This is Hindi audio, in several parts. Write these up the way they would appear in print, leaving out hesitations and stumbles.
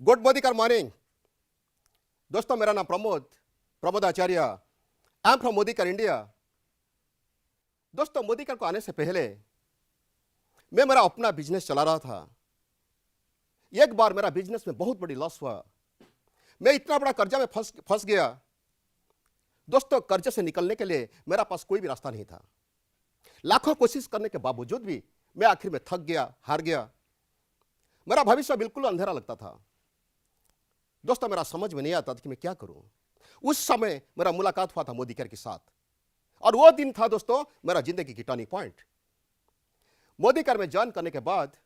Good Modikar morning. दोस्तों, मेरा नाम Pramod Acharya. I am from Modikar India. दोस्तों, मोदीकर को आने से पहले मैं मेरा अपना बिजनेस चला रहा था। एक बार मेरा बिजनेस में बहुत बड़ी लॉस हुआ। मैं इतना बड़ा कर्जा में फंस गया। दोस्तों, कर्जे से निकलने के लिए मेरा पास कोई भी रास्ता नहीं था। लाखों कोशिश करने के बावजूद भी मैं आखिर में थक गया, हार गया। मेरा भविष्य बिल्कुल अंधेरा लगता था। दोस्तों, मेरा समझ में नहीं आता था कि मैं क्या करूं। उस समय मेरा मुलाकात हुआ था मोदीकर के साथ, और वो दिन था दोस्तों मेरा जिंदगी की टर्निंग पॉइंट। मोदीकर में ज्वाइन करने के बाद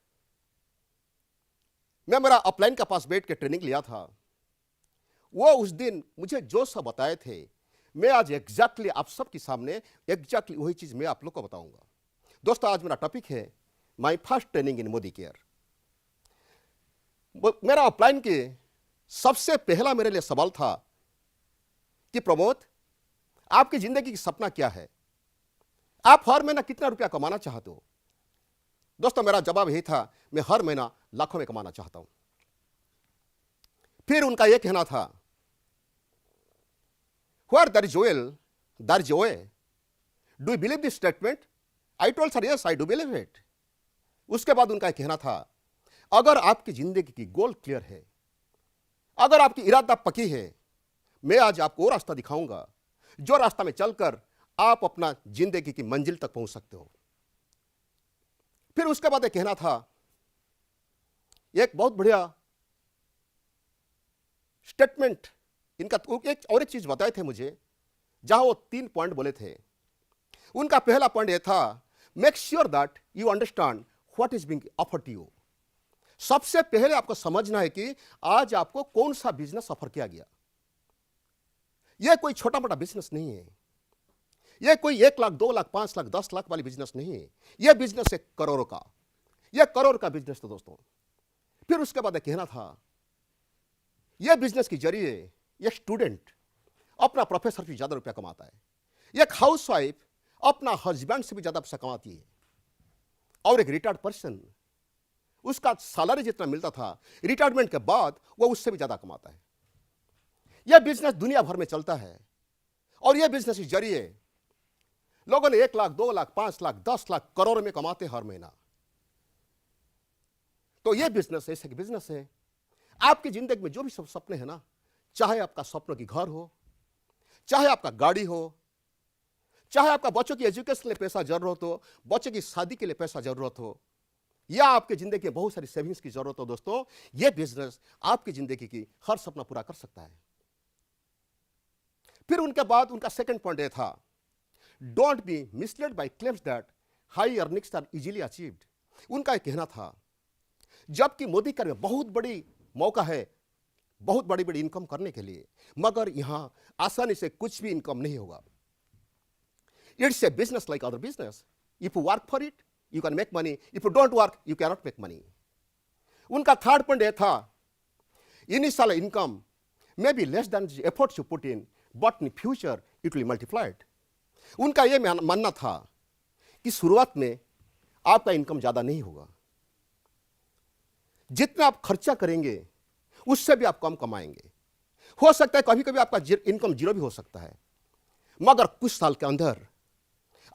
मैं मेरा अपलाइन के पास बैठ के ट्रेनिंग लिया था। वो उस दिन मुझे जो सब बताए थे, मैं आज एग्जैक्टली आप सबके सामने एग्जैक्टली वही चीज मैं आप लोग को बताऊंगा। दोस्तों, आज मेरा टॉपिक है my first training in Modi care. मेरा अपलाइन के सबसे पहला मेरे लिए सवाल था कि प्रमोद, आपकी जिंदगी की सपना क्या है? आप हर महीना कितना रुपया कमाना चाहते हो? दोस्तों, मेरा जवाब यही था, मैं हर महीना लाखों में कमाना चाहता हूं। फिर उनका यह कहना था, Where there is oil, there is joy. Do you believe this statement? I told sir, yes, I do believe it. उसके बाद उनका कहना था, अगर आपकी जिंदगी की गोल क्लियर है, अगर आपकी इरादा पक्की है, मैं आज आपको वो रास्ता दिखाऊंगा जो रास्ता में चलकर आप अपना जिंदगी की मंजिल तक पहुंच सकते हो। फिर उसके बाद एक कहना था, एक बहुत बढ़िया स्टेटमेंट इनका। एक चीज बताए थे मुझे, जहां वो 3 पॉइंट बोले थे। उनका पहला पॉइंट यह था, make sure that you understand what is being offered to you. सबसे पहले आपको समझना है कि आज आपको कौन सा बिजनेस ऑफर किया गया। यह कोई छोटा मोटा बिजनेस नहीं है। यह कोई 1 लाख, 2 लाख, 5 लाख, 10 लाख वाली बिजनेस नहीं है। यह बिजनेस है करोड़ों का। यह करोड़ का बिजनेस था दोस्तों। फिर उसके बाद कहना था, यह बिजनेस के जरिए एक स्टूडेंट अपना प्रोफेसर से ज्यादा रुपया कमाता है, एक हाउसवाइफ अपना हस्बैंड से भी ज्यादा पैसा कमाती है, और एक रिटायर्ड पर्सन उसका सैलरी जितना मिलता था रिटायरमेंट के बाद वो उससे भी ज्यादा कमाता है। यह बिजनेस दुनिया भर में चलता है, और यह बिजनेस के जरिए लोगों ने 1 लाख, 2 लाख, 5 लाख, 10 लाख, करोड़ में कमाते हर महीना। तो यह बिजनेस ऐसे बिजनेस है। आपकी जिंदगी में जो भी सब सपने हैं ना, चाहे आपका सपनों की घर हो, चाहे आपका गाड़ी हो, चाहे आपका बच्चों की एजुकेशन के लिए पैसा जरूरत हो, बच्चों की शादी के लिए पैसा जरूरत हो, या आपकी जिंदगी में बहुत सारी सेविंग्स की जरूरत हो, दोस्तों यह बिजनेस आपकी जिंदगी की हर सपना पूरा कर सकता है। फिर उनके बाद उनका सेकंड पॉइंट यह था, don't be misled by claims that high earnings are easily achieved. उनका यह कहना था, जबकि मोदी कर में बहुत बड़ी मौका है बहुत बड़ी बड़ी इनकम करने के लिए, मगर यहां आसानी से कुछ भी इनकम नहीं होगा। It's a business like other business. If you work for it you can make money, if you don't work you can not make money. उनका थर्ड पॉइंट यह था, initial income may be less than the efforts you put in, but in future it will multiplied. उनका यह मानना था कि शुरुआत में आपका इनकम ज्यादा नहीं होगा, जितना आप खर्चा करेंगे उससे भी आप कम कमाएंगे। हो सकता है कभी कभी आपका इनकम जीरो भी हो सकता है, मगर कुछ साल के अंदर,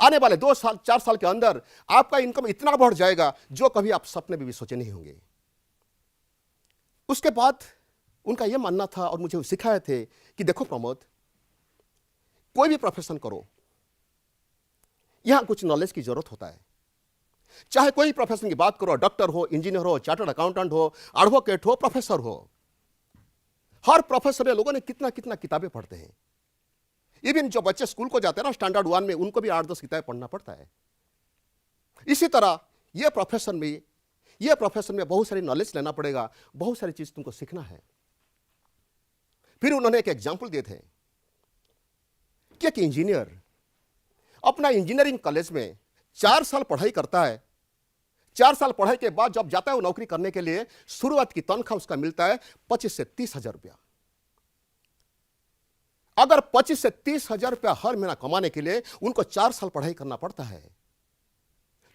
आने वाले 2 साल 4 साल के अंदर आपका इनकम इतना बढ़ जाएगा जो कभी आप सपने में भी सोचे नहीं होंगे। उसके बाद उनका यह मानना था, और मुझे सिखाए थे कि देखो प्रमोद, कोई भी प्रोफेशन करो, यहां कुछ नॉलेज की जरूरत होता है। चाहे कोई प्रोफेशन की बात करो, डॉक्टर हो, इंजीनियर हो, चार्टर्ड अकाउंटेंट हो, एडवोकेट हो, प्रोफेसर हो, हर प्रोफेसर में लोगों ने कितना कितना किताबें पढ़ते हैं। इवन जो बच्चे स्कूल को जाते हैं ना स्टैंडर्ड 1 में, उनको भी 8-10 किताबें पढ़ना पड़ता है। इसी तरह यह प्रोफेशन में बहुत सारी नॉलेज लेना पड़ेगा, बहुत सारी चीज तुमको सीखना है। फिर उन्होंने एक एग्जाम्पल दिए थे कि एक इंजीनियर अपना इंजीनियरिंग कॉलेज में 4 साल पढ़ाई करता है। 4 साल पढ़ाई के बाद जब जाता है वो नौकरी करने के लिए, शुरुआत की तनख्वाह उसका मिलता है 25 से 30 हजार रुपया। अगर 25 से 30 हजार रुपया हर महीना कमाने के लिए उनको 4 साल पढ़ाई करना पड़ता है,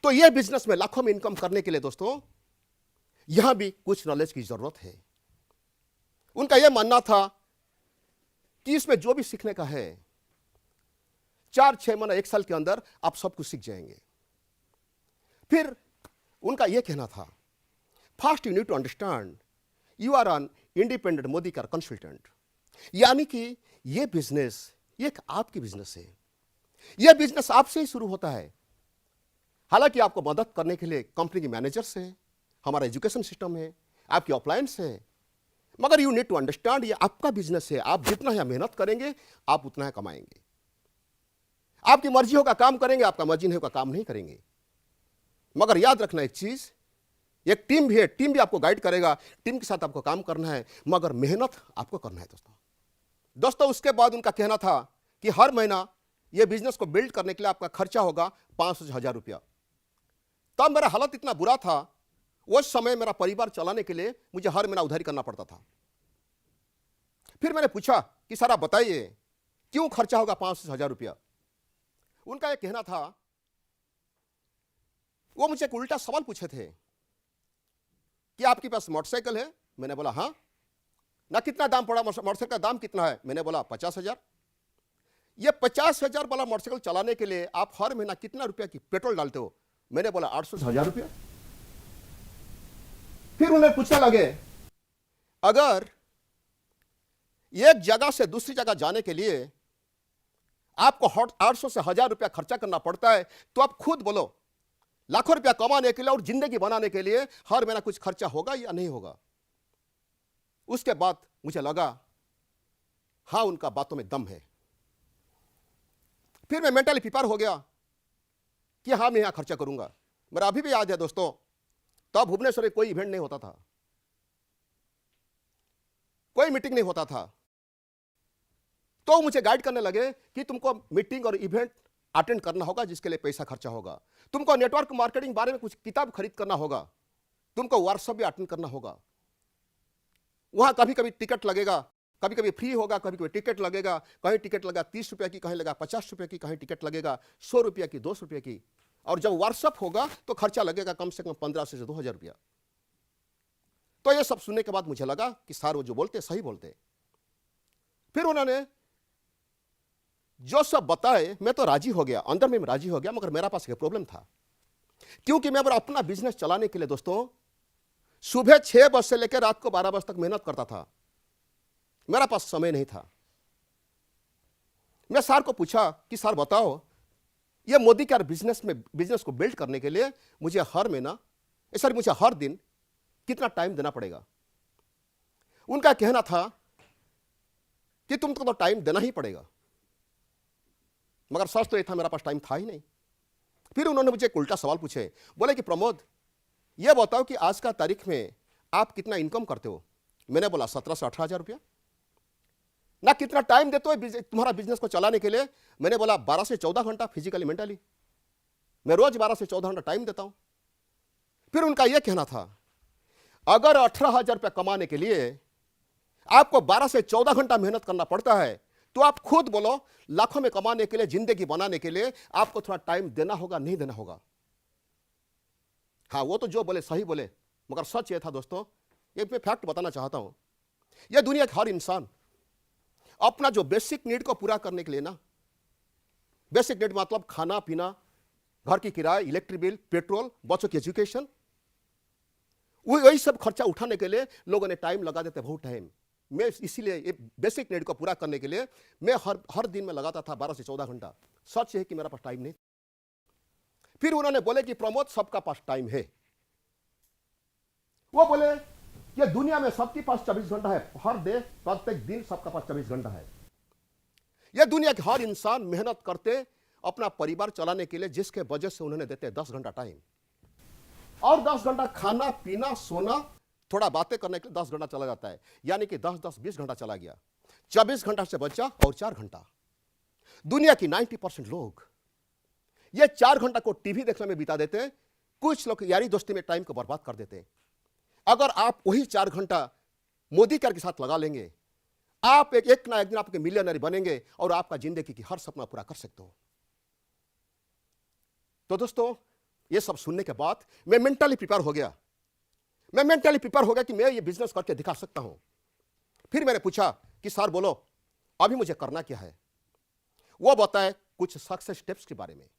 तो यह बिजनेस में लाखों में इनकम करने के लिए दोस्तों यहां भी कुछ नॉलेज की जरूरत है। उनका यह मानना था कि इसमें जो भी सीखने का है 4-6 महीना 1 साल के अंदर आप सब कुछ सीख जाएंगे। फिर उनका यह कहना था, first you need to understand you are an independent Modicare consultant, यानी कि यह बिजनेस एक आपकी बिजनेस है, यह बिजनेस आपसे ही शुरू होता है। हालांकि आपको मदद करने के लिए कंपनी के मैनेजर्स हैं, हमारा एजुकेशन सिस्टम है, आपकी अप्लायंस है, मगर यू नीड टू अंडरस्टैंड ये आपका बिजनेस है। आप जितना ही मेहनत करेंगे आप उतना ही कमाएंगे। आपकी मर्जी होगा काम करेंगे, आपका मर्जी नहीं होगा काम नहीं करेंगे। मगर याद रखना एक चीज, एक टीम भी है, टीम भी आपको गाइड करेगा, टीम के साथ आपको काम करना है, मगर मेहनत आपको करना है दोस्तों। उसके बाद उनका कहना था कि हर महीना यह बिजनेस को बिल्ड करने के लिए आपका खर्चा होगा 500 से 1000 रुपया। तब मेरा हालत इतना बुरा था, उस समय मेरा परिवार चलाने के लिए मुझे हर महीना उधारी करना पड़ता था। फिर मैंने पूछा कि सर आप बताइए क्यों खर्चा होगा 500 से 1000 रुपया। उनका यह कहना था, वो मुझे एक उल्टा सवाल पूछे थे कि आपके पास मोटरसाइकिल है? मैंने बोला हाँ। ना कितना दाम पड़ा मोटरसाइकिल का दाम कितना है? मैंने बोला 50,000। ये 50,000 वाला मोटरसाइकिल चलाने के लिए आप हर महीना कितना रुपया की पेट्रोल डालते हो? मैंने बोला 800 से 1000 रुपया। फिर उन्हें पूछने लगे, अगर एक जगह से दूसरी जगह जाने के लिए आपको 800 से 1000 रुपया खर्चा करना पड़ता है, तो आप खुद बोलो लाखों रुपया कमाने के लिए और जिंदगी बनाने के लिए हर महीना कुछ खर्चा होगा या नहीं होगा? उसके बाद मुझे लगा हां उनका बातों में दम है। फिर मैं मेंटली प्रिपेयर हो गया कि हाँ मैं यहां खर्चा करूंगा। मेरा अभी भी याद है दोस्तों, तब भुवनेश्वर में कोई इवेंट नहीं होता था, कोई मीटिंग नहीं होता था, तो मुझे गाइड करने लगे कि तुमको मीटिंग और इवेंट अटेंड करना होगा जिसके लिए पैसा खर्चा होगा, तुमको नेटवर्क मार्केटिंग बारे में कुछ किताब खरीद करना होगा, तुमको वर्कशॉप भी अटेंड करना होगा। वहां कभी कभी टिकट लगेगा, कभी कभी फ्री होगा, कभी कभी टिकट लगेगा, कहीं टिकट लगा 30 रुपया की, कहीं लगा 50 रुपये की, कहीं टिकट लगेगा 100 रुपया की, 200 रुपये की, और जब वर्कशॉप होगा तो खर्चा लगेगा कम से कम 1500 से 2000 रुपया। तो ये सब सुनने के बाद मुझे लगा कि सर वो जो बोलते सही बोलते। फिर उन्होंने जो सब बताए मैं तो राजी हो गया, अंदर में राजी हो गया, मगर मेरा पास एक प्रॉब्लम था, क्योंकि मैं अपना बिजनेस चलाने के लिए दोस्तों सुबह 6 बजे से लेकर रात को 12 बजे तक मेहनत करता था, मेरा पास समय नहीं था। मैं सर को पूछा कि सर बताओ ये मोदी केयर बिजनेस को बिल्ड करने के लिए मुझे हर महीना सर मुझे हर दिन कितना टाइम देना पड़ेगा? उनका कहना था कि तुमको तो टाइम देना ही पड़ेगा, मगर सच तो ये था मेरा पास टाइम था ही नहीं। फिर उन्होंने मुझे एक उल्टा सवाल पूछे, बोले कि प्रमोद ये बताओ कि आज का तारीख में आप कितना इनकम करते हो? मैंने बोला 17 से 18 हजार रुपया। ना कितना टाइम देते हो तुम्हारा बिजनेस को चलाने के लिए? मैंने बोला 12 से 14 घंटा फिजिकली मेंटली, मैं रोज 12 से 14 घंटा टाइम देता हूं। फिर उनका यह कहना था, अगर 18,000 रुपया कमाने के लिए आपको 12 से 14 घंटा मेहनत करना पड़ता है, तो आप खुद बोलो लाखों में कमाने के लिए, जिंदगी बनाने के लिए आपको थोड़ा टाइम देना होगा नहीं देना होगा? हाँ वो तो जो बोले सही बोले, मगर सच ये था दोस्तों, ये मैं फैक्ट बताना चाहता हूं, ये दुनिया का हर इंसान अपना जो बेसिक नीड को पूरा करने के लिए ना, बेसिक नीड मतलब खाना पीना, घर की किराया, इलेक्ट्रिक बिल, पेट्रोल, बच्चों की एजुकेशन, वही सब खर्चा उठाने के लिए लोगों ने टाइम लगा देते, बहुत टाइम। मैं इसीलिए ये बेसिक नीड को पूरा करने के लिए मैं हर दिन में लगाता था 12 से 14 घंटा। सच है कि मेरा पास टाइम नहीं। फिर उन्होंने बोले कि प्रमोद सबका पास टाइम है। वो बोले कि दुनिया में सबके पास 24 घंटा है, हर देश प्रत्येक दिन सबका पास 24 घंटा है। यह दुनिया के हर इंसान मेहनत करते अपना परिवार चलाने के लिए, जिसके वजह से उन्होंने देते 10 घंटा टाइम, और 10 घंटा खाना पीना सोना थोड़ा बातें करने के लिए 10 घंटा चला जाता है, यानी कि 10-10 20 घंटा चला गया। 24 घंटा से बचा और 4 घंटा। दुनिया की 90% लोग ये 4 घंटा को टीवी देखने में बिता देते हैं, कुछ लोग यारी दोस्ती में टाइम को बर्बाद कर देते हैं। अगर आप वही 4 घंटा मोदी केयर के साथ लगा लेंगे, आप एक ना एक दिन आपके मिलियनर बनेंगे और आपका जिंदगी की हर सपना पूरा कर सकते हो। तो दोस्तों ये सब सुनने के बाद मैं मेंटली प्रिपेयर हो गया। मैं मेंटली प्रिपेयर हो गया कि मैं ये बिजनेस करके दिखा सकता हूं। फिर मैंने पूछा कि सर बोलो अभी मुझे करना क्या है। वो बताए कुछ सक्सेस स्टेप्स के बारे में।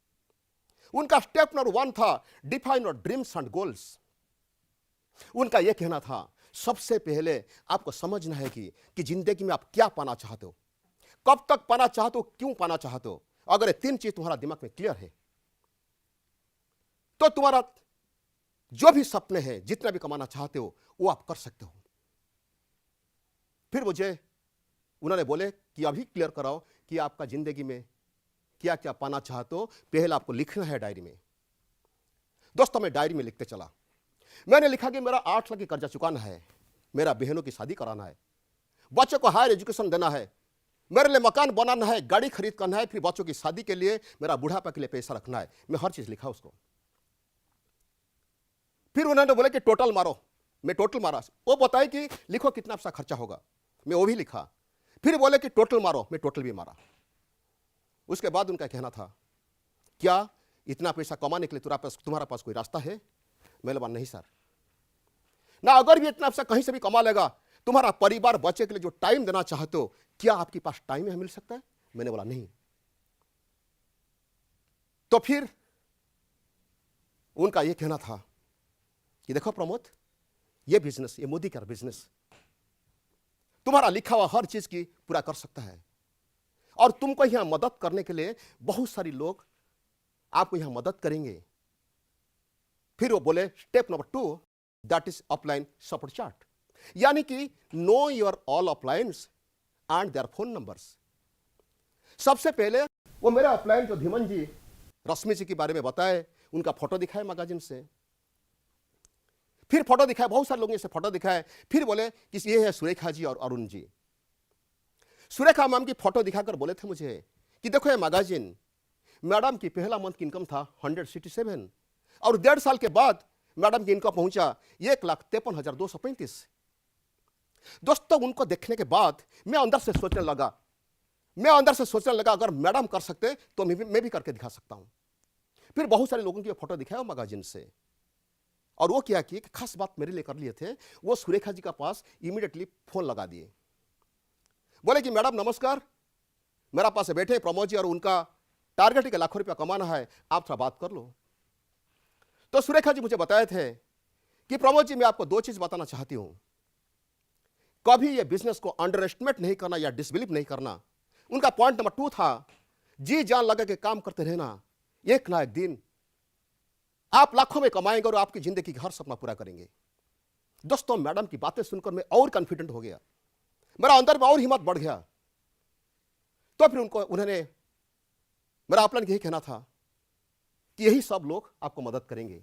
उनका स्टेप नंबर 1 था define your dreams and goals. उनका यह कहना था सबसे पहले आपको समझना है कि जिंदगी में आप क्या पाना चाहते हो, कब तक पाना चाहते हो, क्यों पाना चाहते हो। अगर ये 3 चीज तुम्हारा दिमाग में क्लियर है तो तुम्हारा जो भी सपने हैं, जितना भी कमाना चाहते हो वो आप कर सकते हो। फिर मुझे उन्होंने बोले कि अभी क्लियर कराओ कि आपका जिंदगी में क्या क्या पाना चाहते हो, पहले आपको लिखना है डायरी में। दोस्तों मैं डायरी में लिखते चला। मैंने लिखा कि मेरा 8 लाख की कर्जा चुकाना है, मेरा बहनों की शादी कराना है, बच्चों को हायर एजुकेशन देना है, मेरे लिए मकान बनाना है, गाड़ी खरीद करना है, फिर बच्चों की शादी के लिए, मेरा बुढ़ापा के लिए पैसा रखना है। मैं हर चीज लिखा उसको। फिर उन्होंने बोले कि टोटल मारो। मैं टोटल मारा। वो बताए कि लिखो कितना पैसा खर्चा होगा, मैं वो भी लिखा। फिर बोले कि टोटल मारो, मैं टोटल भी मारा। उसके बाद उनका कहना था क्या इतना पैसा कमाने के लिए तुम्हारा पास कोई रास्ता है। मैंने बोला नहीं सर, ना अगर भी इतना पैसा कहीं से भी कमा लेगा, तुम्हारा परिवार बच्चे के लिए जो टाइम देना चाहते हो, क्या आपके पास टाइम है, मिल सकता है। मैंने बोला नहीं। तो फिर उनका यह कहना था कि देखो प्रमोद, ये बिजनेस, ये मोदी का बिजनेस तुम्हारा लिखा हुआ हर चीज की पूरा कर सकता है, और तुमको यहां मदद करने के लिए बहुत सारे लोग आपको यहां मदद करेंगे। फिर वो बोले step number 2 that is upline support chart, यानी कि know your all अपलाइंस and their phone numbers. सबसे पहले वो मेरे अपलाइन जो धीमन जी, रश्मि जी के बारे में बताए, उनका फोटो दिखाए मैगजीन से। फिर फोटो दिखाए, बहुत सारे लोगों ने फोटो दिखाए। फिर बोले कि ये है सुरेखा जी और अरुण जी। सुरेखा मैम की फोटो दिखाकर बोले थे मुझे कि देखो ये मैगजीन, मैडम की पहला मंथ की इनकम था 167, और 1.5 साल के बाद मैडम की इनकम पहुंचा 1,53,235। दोस्तों उनको देखने के बाद मैं अंदर से सोचने लगा अगर मैडम कर सकते तो मैं भी करके दिखा सकता हूं। फिर बहुत सारे लोगों की फोटो दिखाया मैगजीन से, और वो क्या किए कि खास बात मेरे लिए कर लिए थे। वो सुरेखा जी का पास इमीडिएटली फोन लगा दिए, बोले कि मैडम नमस्कार, मेरा पास बैठे प्रमोद जी और उनका टारगेट के लाखों रुपया कमाना है, आप थोड़ा बात कर लो। तो सुरेखा जी मुझे बताए थे कि प्रमोद जी मैं आपको 2 चीज बताना चाहती हूं, कभी ये बिजनेस को अंडर एस्टिमेट नहीं करना या डिसबिलीव नहीं करना। उनका पॉइंट नंबर 2 था जी जान लगा के काम करते रहना, एक ना एक दिन आप लाखों में कमाएंगे और आपकी जिंदगी का हर सपना पूरा करेंगे। दोस्तों मैडम की बातें सुनकर मैं और कॉन्फिडेंट हो गया, मेरा अंदर में और हिम्मत बढ़ गया। तो फिर उन्होंने मेरा अपना यही कहना था कि यही सब लोग आपको मदद करेंगे।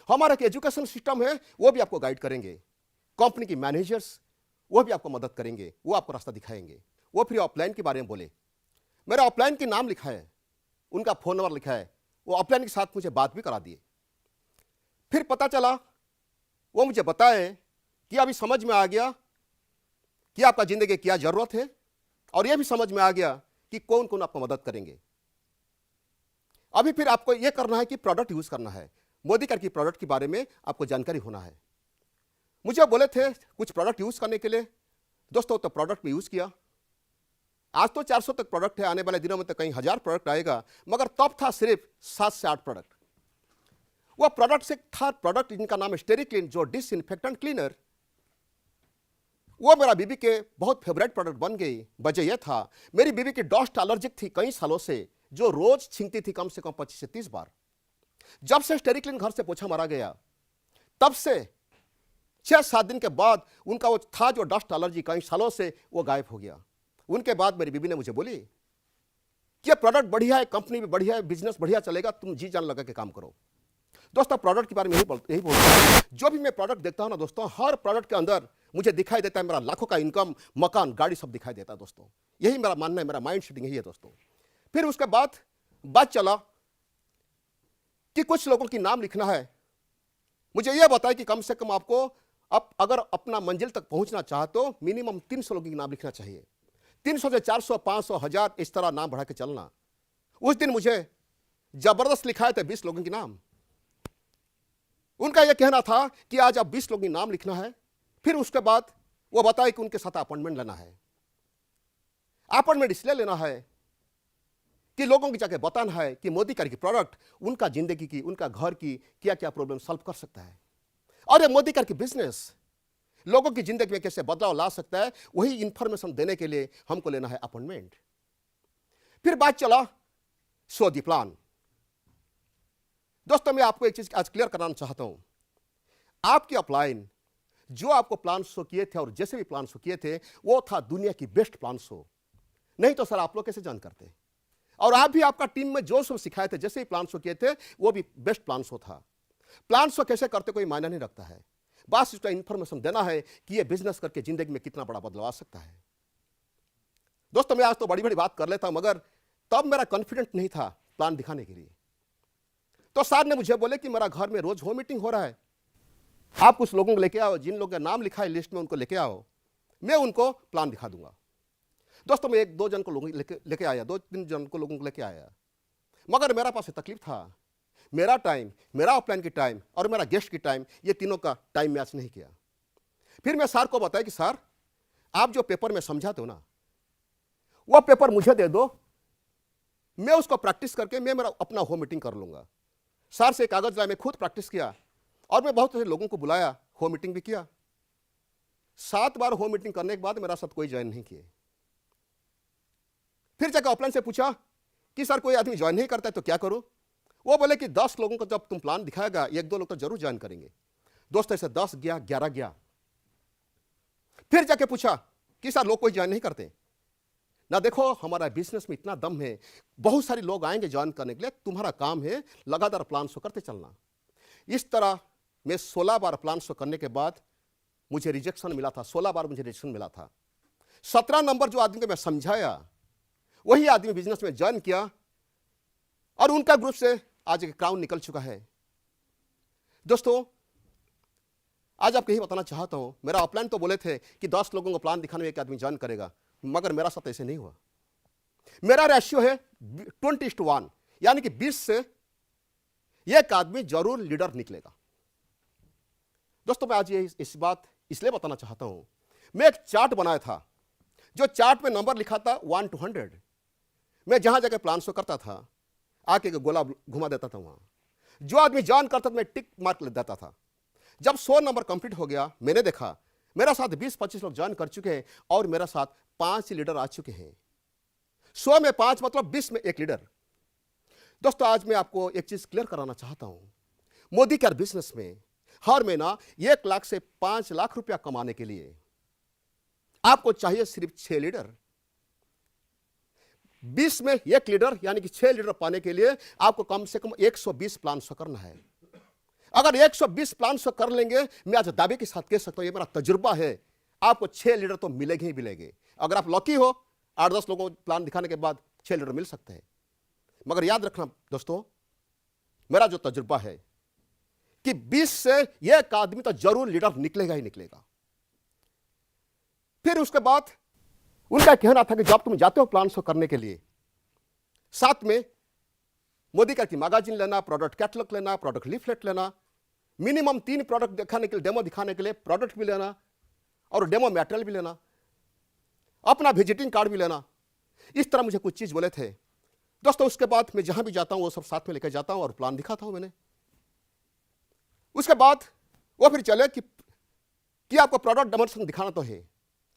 हमारा एजुकेशन सिस्टम है वो भी आपको गाइड करेंगे, कंपनी की मैनेजर्स वो भी आपको मदद करेंगे, वो आपको रास्ता दिखाएंगे। वो फिर अपलाइन के बारे में बोले, मेरा अपलाइन के नाम लिखा है, उनका फोन नंबर लिखा है, वो अपलाइन के साथ मुझे बात भी करा दिए। फिर पता चला वो मुझे बताए कि अभी समझ में आ गया कि आपका जिंदगी क्या जरूरत है, और यह भी समझ में आ गया कि कौन कौन आपको मदद करेंगे। अभी फिर आपको यह करना है कि प्रोडक्ट यूज करना है, मोदी कर की प्रोडक्ट के बारे में आपको जानकारी होना है। मुझे बोले थे कुछ प्रोडक्ट यूज करने के लिए। दोस्तों तो प्रोडक्ट में यूज किया। आज तो 400 तक प्रोडक्ट है, आने वाले दिनों में तो कहीं 1000 प्रोडक्ट आएगा, मगर तब था सिर्फ 7 से 8 प्रोडक्ट। वह प्रोडक्ट से था प्रोडक्ट जिनका नाम है स्टेरिक्लीन, जो डिसइंफेक्टेंट क्लीनर। वो मेरा बीबी के बहुत फेवरेट प्रोडक्ट बन गई। वजह यह था मेरी बीबी की डस्ट एलर्जिक थी कई सालों से, जो रोज छींकती थी कम से कम 25 से 30 बार। जब से स्टेरिक्लीन घर से पोछा मारा गया, तब से 6-7 दिन के बाद उनका वो था जो डस्ट एलर्जी कई सालों से वो गायब हो गया। उनके बाद मेरी बीबी ने मुझे बोली कि ये प्रोडक्ट बढ़िया है, कंपनी भी बढ़िया है, बिजनेस बढ़िया चलेगा, तुम जी जान लगा के काम करो। दोस्तों प्रोडक्ट के बारे में यही बोलता हूं, जो भी मैं प्रोडक्ट देखता हूं ना दोस्तों, हर प्रोडक्ट के अंदर मुझे दिखाई देता है मेरा लाखों का इनकम, मकान, गाड़ी सब दिखाई देता है। दोस्तों यही मेरा मानना है, मेरा माइंड सेटिंग यही है दोस्तों। फिर उसके बाद बात चला कि कुछ लोगों की नाम लिखना है। मुझे यह बताया कि कम से कम आपको अगर अपना मंजिल तक पहुंचना चाहते हो मिनिमम 300 लोगों के नाम लिखना चाहिए। 300 से 400, 500, 1000 इस तरह नाम बढ़ा के चलना। उस दिन मुझे जबरदस्त लिखाए थे 20 लोगों के नाम। उनका यह कहना था कि आज आप 20 लोगों के नाम लिखना है। फिर उसके बाद वो बताए कि उनके साथ अपॉइंटमेंट लेना है। अपॉइंटमेंट इसलिए लेना है कि लोगों की जाके बताना है कि मोदी कर की प्रोडक्ट उनका जिंदगी की, उनका घर की क्या क्या प्रॉब्लम सॉल्व कर सकता है, और ये मोदी कर की बिजनेस लोगों की जिंदगी में कैसे बदलाव ला सकता है, वही इंफॉर्मेशन देने के लिए हमको लेना है अपॉइंटमेंट। फिर बात चला शो दी प्लान। दोस्तों, मैं आपको एक चीज आज क्लियर कराना चाहता हूं। आपकी अपलाइन जो आपको प्लान शो किए थे और जैसे भी प्लान शो किए थे वो था दुनिया की बेस्ट प्लान शो। नहीं तो सर आप लोग कैसे जान करते? और आप भी आपका टीम में जो सब सिखाए थे, जैसे ही प्लान शो किए थे वो भी बेस्ट प्लान शो था। प्लान शो कैसे करते कोई मायने नहीं रखता है, बस इसका इंफॉर्मेशन देना है कि ये बिजनेस करके जिंदगी में कितना बड़ा बदलाव आ सकता है। दोस्तों, मैं आज तो बड़ी बड़ी बात कर लेता हूं, मगर तब मेरा कॉन्फिडेंट नहीं था प्लान दिखाने के लिए। तो सर ने मुझे बोले कि मेरा घर में रोज होम मीटिंग हो रहा है, आप कुछ लोगों को लेके आओ, जिन लोगों का नाम लिखा है लिस्ट में उनको लेके आओ, मैं उनको प्लान दिखा दूंगा। दोस्तों, मैं एक दो जन को लेके आया, 2-3 जन को लोगों को लेके आया, मगर मेरा पास तकलीफ था, मेरा टाइम, मेरा ऑफलाइन की टाइम और मेरा गेस्ट की टाइम, ये तीनों का टाइम मैच नहीं किया। फिर मैं सर को बताया कि सर आप जो पेपर में समझाते हो ना, वो पेपर मुझे दे दो, मैं उसको प्रैक्टिस करके मैं मेरा अपना होम मीटिंग कर लूंगा। सर से कागज लाया, मैं खुद प्रैक्टिस किया और मैं बहुत से लोगों को बुलाया, होम मीटिंग भी किया। 7 बार होम मीटिंग करने के बाद मेरा साथ कोई ज्वाइन नहीं किए। फिर जाकर ऑफलाइन से पूछा कि सर कोई आदमी ज्वाइन नहीं करता है तो क्या करूं? वो बोले कि 10 लोगों को जब तुम प्लान दिखाएगा 1-2 लोग तो जरूर ज्वाइन करेंगे। दोस्त ऐसे 10 गया, 11 गया। फिर जाके पूछा कि सर लोग कोई ज्वाइन नहीं करते ना, देखो हमारा बिजनेस में इतना दम है, बहुत सारे लोग आएंगे ज्वाइन करने के लिए, तुम्हारा काम है लगातार प्लान शो करते चलना। इस तरह मैं 16 बार प्लान शो करने के बाद मुझे रिजेक्शन मिला था, 16 बार मुझे रिजेक्शन मिला था। 17 नंबर जो आदमी को मैं समझाया वही आदमी बिजनेस में ज्वाइन किया और उनका ग्रुप से आज एक क्राउन निकल चुका है। दोस्तों, आज आपको यही बताना चाहता हूं, मेरा ऑफलाइन तो बोले थे कि 10 लोगों को प्लान दिखाने में एक आदमी ज्वाइन करेगा, मगर मेरा साथ ऐसे नहीं हुआ। मेरा रेशियो है 20:1, यानी कि 20 से एक आदमी जरूर लीडर निकलेगा। दोस्तों, मैं आज ये इस बात इसलिए बताना चाहता हूं, मैं एक चार्ट बनाया था, जो चार्ट में नंबर लिखा था 1 to 100। मैं जहां जाकर प्लान शो करता था आके गोला घुमा देता था, वहां जो आदमी ज्वाइन करता था मैं टिक मार्क ले देता था। जब 100 नंबर कंप्लीट हो गया, मैंने देखा मेरा साथ 20-25 लोग ज्वाइन कर चुके हैं और मेरा साथ 5 लीडर आ चुके हैं। 100 में 5 मतलब 20 में 1 लीडर। दोस्तों, आज मैं आपको एक चीज क्लियर कराना चाहता हूं, मोदी केयर बिजनेस में हर महीना 1 लाख से 5 लाख रुपया कमाने के लिए आपको चाहिए सिर्फ 6 लीडर। 20 में 1 लीडर यानी कि 6 लीडर पाने के लिए आपको कम से कम 120 प्लान शो करना है। अगर 120 प्लान शो कर लेंगे, मैं आज दावे के साथ कह सकता हूं, ये मेरा तजुर्बा है, आपको 6 लीडर तो मिलेंगे ही मिलेंगे। अगर आप लकी हो 8-10 लोगों को प्लान दिखाने के बाद 6 लीडर मिल सकते हैं। मगर याद रखना दोस्तों, मेरा जो तजुर्बा है कि 20 से 1 आदमी तो जरूर लीडर निकलेगा ही निकलेगा। फिर उसके बाद उनका कहना था कि जब तुम जाते हो प्लान शो करने के लिए, साथ में मोदी का की मैगजीन लेना, प्रोडक्ट कैटलॉग लेना, प्रोडक्ट लीफलेट लेना, मिनिमम 3 प्रोडक्ट दिखाने के लिए, डेमो दिखाने के लिए प्रोडक्ट भी लेना और डेमो मटेरियल भी लेना, अपना विजिटिंग कार्ड भी लेना। इस तरह मुझे कुछ चीज बोले थे। दोस्तों, उसके बाद मैं जहां भी जाता हूं वो सब साथ में लेकर जाता हूं और प्लान दिखाता हूं मैंने। उसके बाद वो फिर चले कि आपको प्रोडक्ट डेमोन्स्ट्रेशन दिखाना तो है।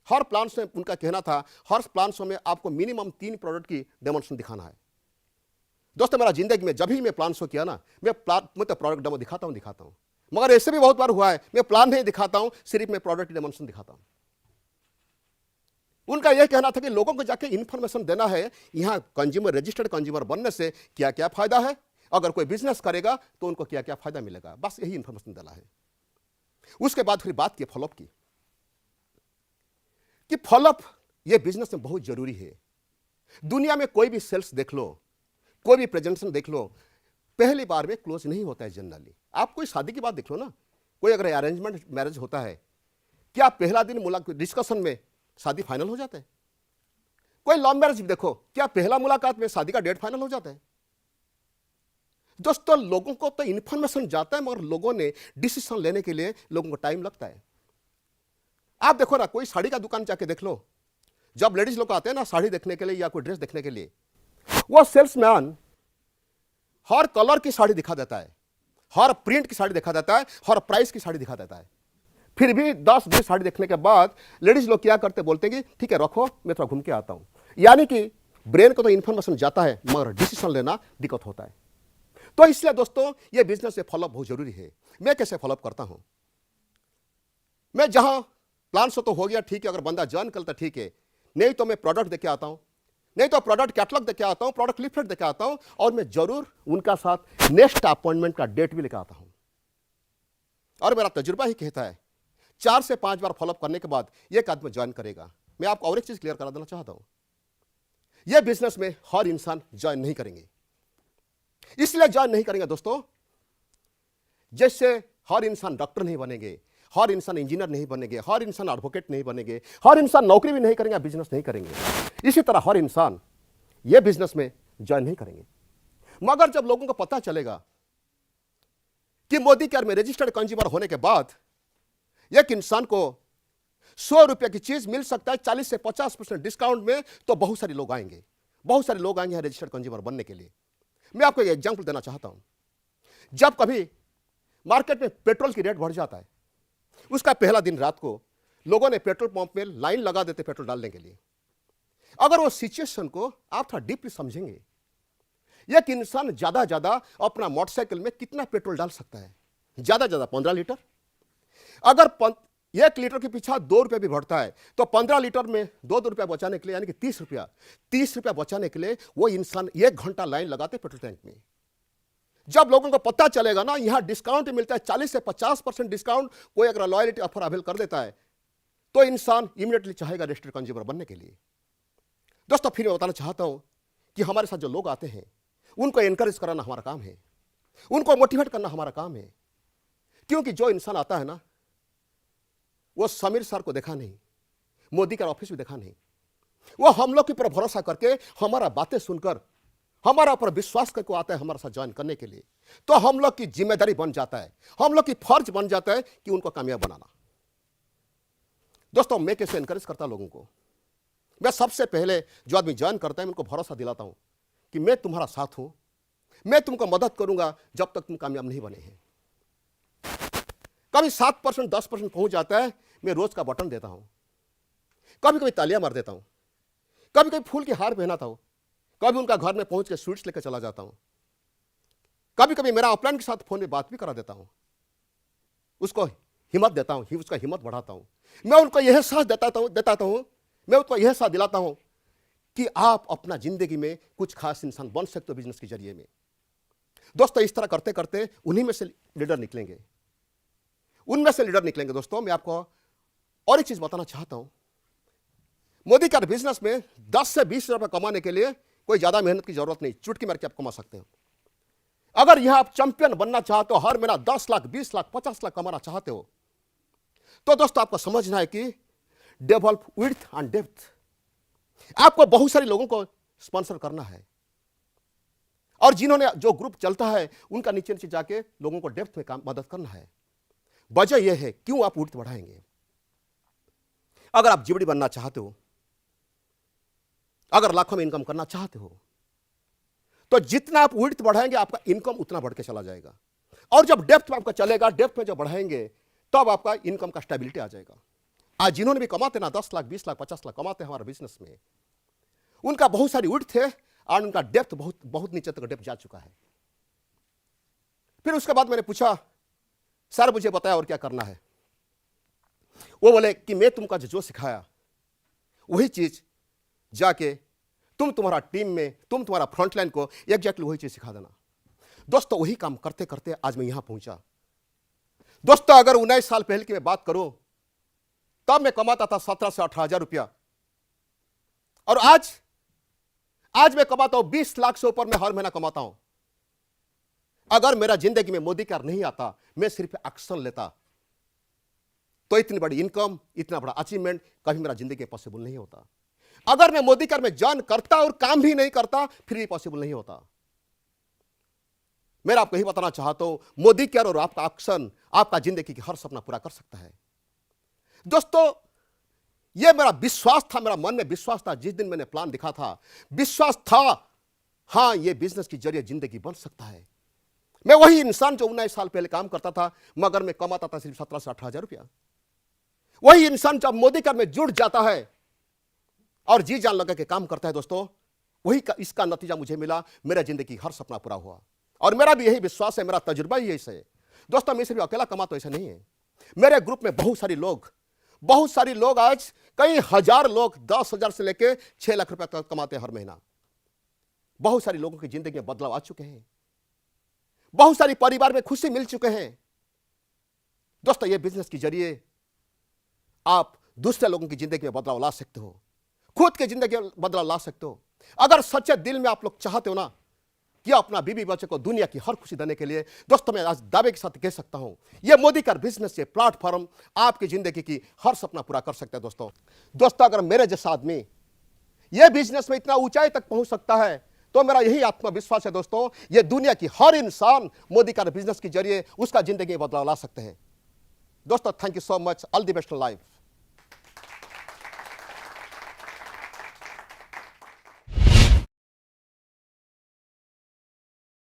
हर प्लान में उनका कहना था, हर प्लान शो में आपको मिनिमम 3 प्रोडक्ट की डेमोन्स्ट्रेशन दिखाना है। दोस्तों, मेरा जिंदगी में जब भी मैं प्लान शो किया ना, मैं तो प्रोडक्ट डेमो दिखाता हूं, मगर ऐसे भी बहुत बार हुआ है मैं प्लान नहीं दिखाता हूं, सिर्फ मैं प्रोडक्ट डेमोन्स्ट्रेशन दिखाता हूं। उनका यह कहना था कि लोगों को जाके इंफॉर्मेशन देना है, यहां कंज्यूमर, रजिस्टर्ड कंज्यूमर बनने से क्या क्या फायदा है, अगर कोई बिजनेस करेगा तो उनको क्या क्या फायदा मिलेगा, बस यही इंफॉर्मेशन देना है। उसके बाद फिर बात की फॉलोअप की कि फॉलोअप ये बिजनेस में बहुत जरूरी है। दुनिया में कोई भी सेल्स देख लो, कोई भी प्रेजेंटेशन देख लो, पहली बार में क्लोज नहीं होता है जनरली। आप कोई शादी की बात देख लो ना, कोई अगर अरेंजमेंट मैरिज होता है, क्या पहला दिन डिस्कशन में शादी फाइनल हो जाता है? कोई लव मैरिज देखो, क्या पहला मुलाकात में शादी का डेट फाइनल हो जाता है? दोस्तों, लोगों को तो इंफॉर्मेशन जाता है, मगर लोगों ने डिसीजन लेने के लिए लोगों को टाइम लगता है। आप देखो ना, कोई साड़ी का दुकान जाके देख लो, जब लेडीज लोग आते हैं ना साड़ी देखने के लिए या कोई ड्रेस देखने के लिए, वो सेल्समैन हर कलर की साड़ी दिखा देता है, हर प्रिंट की साड़ी दिखा देता है, हर प्राइस की साड़ी दिखा देता है। फिर भी 10-20 साड़ी देखने के बाद लेडीज लोग क्या करते, बोलते हैं कि ठीक है रखो, मैं थोड़ा घूम के आता हूं। यानी कि ब्रेन को तो इंफॉर्मेशन जाता है, मगर डिसीजन लेना दिक्कत होता है। तो इसलिए दोस्तों, ये बिजनेस से फॉलोअप बहुत जरूरी है। मैं कैसे फॉलोअप करता हूं? मैं जहां प्लान से तो हो गया, ठीक है, अगर बंदा ज्वाइन करता ठीक है, नहीं तो मैं प्रोडक्ट देके आता हूं, नहीं तो प्रोडक्ट कैटलॉग देके आता हूं, प्रोडक्ट लिफलेट देके आता हूं, और मैं जरूर उनका साथ नेक्स्ट अपॉइंटमेंट का डेट भी लेकर आता हूं। और मेरा तजुर्बा ही कहता है 4 से 5 बार फॉलोअप करने के बाद एक आदमी ज्वाइन करेगा। मैं आपको और एक चीज क्लियर करा देना चाहता हूं, यह बिजनेस में हर इंसान ज्वाइन नहीं करेंगे। इसलिए ज्वाइन नहीं करेंगे दोस्तों, जैसे हर इंसान डॉक्टर नहीं बनेंगे, हर इंसान इंजीनियर नहीं बनेंगे, हर इंसान एडवोकेट नहीं बनेंगे, हर इंसान नौकरी भी नहीं करेंगे, बिजनेस नहीं करेंगे, इसी तरह हर इंसान यह बिजनेस में ज्वाइन नहीं करेंगे। मगर जब लोगों को पता चलेगा कि मोदी केयर में रजिस्टर्ड कंज्यूमर होने के बाद एक इंसान को 100 रुपए की चीज मिल सकता है 40 से 50% डिस्काउंट में, तो बहुत सारे लोग आएंगे, बहुत सारे लोग आएंगे रजिस्टर्ड कंज्यूमर बनने के लिए। मैं आपको एक एग्जांपल देना चाहता हूं। जब कभी मार्केट में पेट्रोल की रेट बढ़ जाता है, उसका पहला दिन रात को लोगों ने पेट्रोल पंप में लाइन लगा देते पेट्रोल डालने के लिए। अगर वो सिचुएशन को आप थोड़ा डीपली समझेंगे, एक इंसान ज्यादा अपना मोटरसाइकिल में कितना पेट्रोल डाल सकता है? ज्यादा 15 लीटर। अगर 1 लीटर के पीछे 2 रुपये भी बढ़ता है, तो 15 लीटर में 2 रुपया बचाने के लिए, यानी कि 30 रुपया बचाने के लिए वो इंसान 1 घंटा लाइन लगाते पेट्रोल टैंक में। जब लोगों को पता चलेगा ना यहां डिस्काउंट मिलता है 40 से 50% डिस्काउंट, कोई अगर लॉयल्टी ऑफर अवेल कर देता है, तो इंसान इमीडिएटली चाहेगा रजिस्टर्ड कंज्यूमर बनने के लिए। दोस्तों, फिर मैं बताना चाहता हूं कि हमारे साथ जो लोग आते हैं उनको एनकरेज कराना हमारा काम है, उनको मोटिवेट करना हमारा काम है। क्योंकि जो इंसान आता है ना, वो समीर सर को देखा नहीं, मोदी का ऑफिस भी देखा नहीं, वो हम लोग के ऊपर भरोसा करके हमारा बातें सुनकर हमारा ऊपर विश्वास करके आता है हमारे साथ ज्वाइन करने के लिए। तो हम लोग की जिम्मेदारी बन जाता है, हम लोग की फर्ज बन जाता है कि उनको कामयाब बनाना। दोस्तों, मैं कैसे एनकरेज करता लोगों को? मैं सबसे पहले जो आदमी ज्वाइन करता है, उनको भरोसा दिलाता हूं कि मैं तुम्हारा साथ हूं, मैं तुमको मदद करूंगा जब तक तुम कामयाब नहीं बने हैं। कभी 7% 10% पहुंच जाता है, मैं रोज का बटन देता हूं, कभी कभी तालियां मार देता हूं, कभी कभी फूल के हार पहनाता हूं, कभी उनका घर में पहुंच के स्वीट्स लेकर चला जाता हूं, कभी कभी मेरा अपलाइन के साथ फोन में बात भी करा देता हूं, उसको हिम्मत देता हूं, उसका हिम्मत बढ़ाता हूं। मैं उनको यह साथ देता हूं, मैं उनको यह साथ दिलाता हूं कि आप अपना जिंदगी में कुछ खास इंसान बन सकते हो बिजनेस के जरिए में। दोस्तों, इस तरह करते करते उन्हीं में से लीडर निकलेंगे, उनमें से लीडर निकलेंगे। दोस्तों, मैं आपको और एक चीज बताना चाहता हूं। मोदी का बिजनेस में 10 से 20 रुपए कमाने के लिए कोई ज्यादा मेहनत की जरूरत नहीं, चुटकी मार के आप कमा सकते हो। अगर यहां आप चैंपियन बनना चाहते हो, हर महीना 10 लाख 20 लाख 50 लाख कमाना चाहते हो, तो दोस्तों आपको समझना है कि डेवलप विड्थ एंड डेप्थ। आपको बहुत सारे लोगों को स्पॉन्सर करना है, और जिन्होंने जो ग्रुप चलता है उनका नीचे नीचे जाके लोगों को डेप्थ में काम मदद करना है। वजह यह है क्यों आप विड्थ बढ़ाएंगे। अगर आप जीवड़ी बनना चाहते हो, अगर लाखों में इनकम करना चाहते हो, तो जितना आप विड्थ बढ़ाएंगे आपका इनकम उतना बढ़ के चला जाएगा। और जब डेप्थ में आपका चलेगा, डेप्थ में जब बढ़ाएंगे, तब आपका इनकम का स्टेबिलिटी आ जाएगा। आज जिन्होंने भी कमाते ना 10 लाख 20 लाख 50 लाख कमाते हैं हमारे बिजनेस में, उनका बहुत सारी विड्थ है और उनका डेप्थ बहुत नीचे तक डेप्थ जा चुका है। फिर उसके बाद मैंने पूछा, सर मुझे बताया और क्या करना है। वो बोले कि मैं तुमको जो सिखाया वही चीज जाके तुम्हारा टीम में, तुम्हारा फ्रंटलाइन को एग्जैक्टली वही चीज सिखा देना। दोस्तों, वही काम करते करते आज मैं यहां पहुंचा। दोस्तों, अगर 19 साल पहले की मैं बात करूं, तब मैं कमाता था 17 से 18 हजार रुपया, और आज मैं कमाता हूं 20 लाख से ऊपर मैं हर महीना कमाता हूं। अगर मेरा जिंदगी में मोदी केयर नहीं आता, मैं सिर्फ एक्शन लेता, तो इतनी बड़ी इनकम, इतना बड़ा अचीवमेंट कभी मेरा जिंदगी में पॉसिबल नहीं होता। अगर मैं मोदी केयर में ज्वाइन करता और काम भी नहीं करता, फिर भी पॉसिबल नहीं होता। मैं आपको यही बताना चाहता हूं, मोदी केयर और आपका एक्शन आपका जिंदगी की हर सपना पूरा कर सकता है। दोस्तों, ये मेरा विश्वास था, मेरा मन में विश्वास था। जिस दिन मैंने प्लान दिखा था, विश्वास था, हाँ ये बिजनेस के जरिए जिंदगी बन सकता है। मैं वही इंसान जो 19 साल पहले काम करता था, मगर मैं कमाता था सिर्फ 17 से 18 हजार रुपया। वही इंसान जब मोदी कर में जुड़ जाता है और जी जान लगा के काम करता है दोस्तों, वही इसका नतीजा मुझे मिला। मेरा जिंदगी हर सपना पूरा हुआ और मेरा भी यही विश्वास है, मेरा तजुर्बा ही ऐसा है दोस्तों। मैं सिर्फ अकेला कमा तो ऐसा नहीं है, मेरे ग्रुप में बहुत सारे लोग आज कई हजार लोग 10,000 से लेकर 6 लाख रुपए तक कमाते हैं हर महीना। बहुत सारे लोगों की जिंदगी में बदलाव आ चुके हैं, बहुत सारी परिवार में खुशी मिल चुके हैं दोस्तों। ये बिजनेस के जरिए आप दूसरे लोगों की जिंदगी में बदलाव ला सकते हो, खुद की जिंदगी में बदलाव ला सकते हो। अगर सच्चे दिल में आप लोग चाहते हो ना कि अपना बीवी बच्चे को दुनिया की हर खुशी देने के लिए, दोस्तों मैं आज दावे के साथ कह सकता हूं, यह मोदी का बिजनेस, ये प्लेटफॉर्म आपकी जिंदगी की हर सपना पूरा कर सकता है दोस्तों। अगर मेरे जैसा आदमी यह बिजनेस में इतना ऊंचाई तक पहुंच सकता है, तो मेरा यही आत्मविश्वास है दोस्तों, यह दुनिया की हर इंसान मोदी का बिजनेस के जरिए उसका जिंदगी में बदलाव ला सकते हैं दोस्तों। Thank you so much. All the best in life.